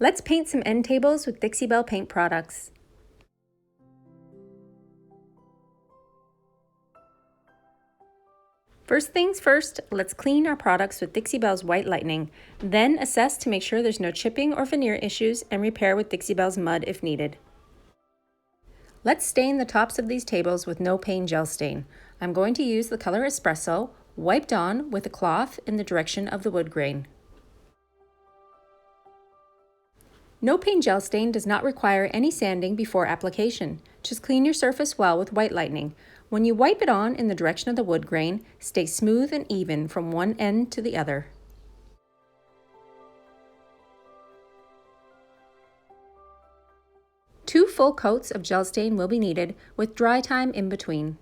Let's paint some end tables with Dixie Belle Paint products. First things first, let's clean our products with Dixie Belle's White Lightning, then assess to make sure there's no chipping or veneer issues and repair with Dixie Belle's mud if needed. Let's stain the tops of these tables with No Pain Gel Stain. I'm going to use the color Espresso, wiped on with a cloth in the direction of the wood grain. No Pain Gel Stain does not require any sanding before application. Just clean your surface well with White Lightning. When you wipe it on in the direction of the wood grain, stay smooth and even from one end to the other. Two full coats of gel stain will be needed, with dry time in between.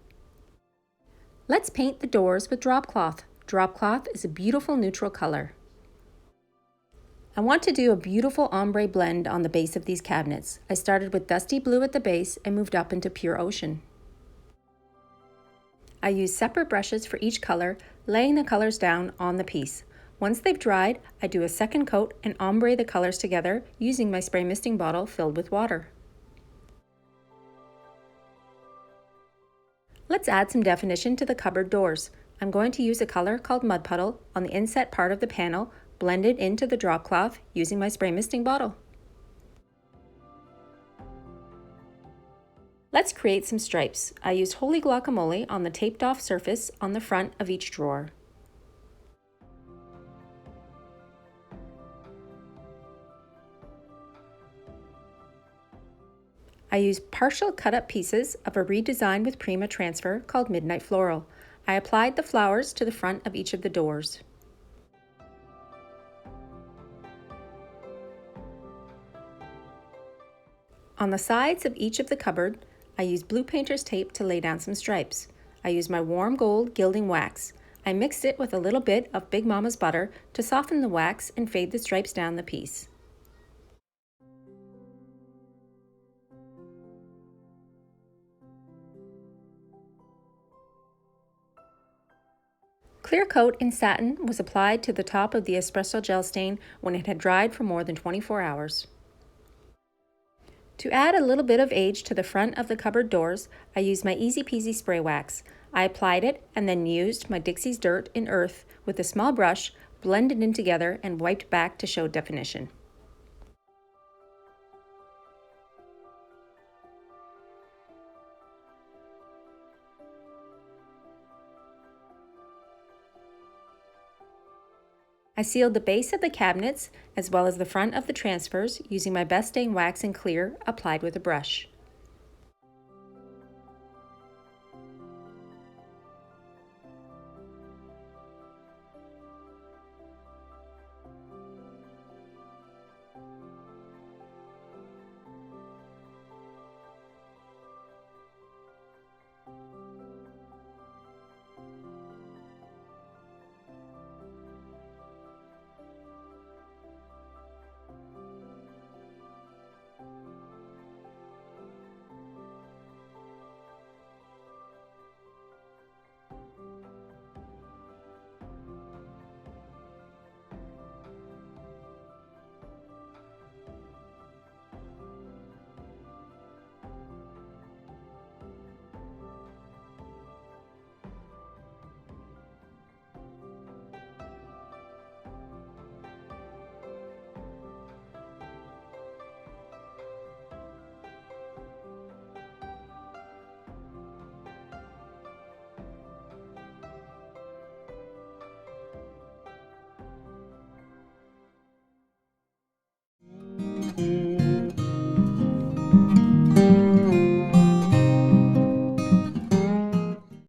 Let's paint the doors with drop cloth. Drop cloth is a beautiful neutral color. I want to do a beautiful ombre blend on the base of these cabinets. I started with dusty blue at the base and moved up into pure ocean. I use separate brushes for each color, laying the colors down on the piece. Once they've dried, I do a second coat and ombre the colors together using my spray misting bottle filled with water. Let's add some definition to the cupboard doors. I'm going to use a color called Mud Puddle on the inset part of the panel, blended into the drop cloth using my spray misting bottle. Let's create some stripes. I used Holy Guacamole on the taped off surface on the front of each drawer. I used partial cut up pieces of a redesign with Prima transfer called Midnight Floral. I applied the flowers to the front of each of the doors. On the sides of each of the cupboard, I used blue painter's tape to lay down some stripes. I used my Warm Gold Gilding wax. I mixed it with a little bit of Big Mama's butter to soften the wax and fade the stripes down the piece. Clear coat in satin was applied to the top of the Espresso Gel Stain when it had dried for more than 24 hours. To add a little bit of age to the front of the cupboard doors, I used my Easy Peasy spray wax. I applied it and then used my Dixie's Dirt and Earth with a small brush, blended in together and wiped back to show definition. I sealed the base of the cabinets as well as the front of the transfers using my Best Stain wax in clear applied with a brush.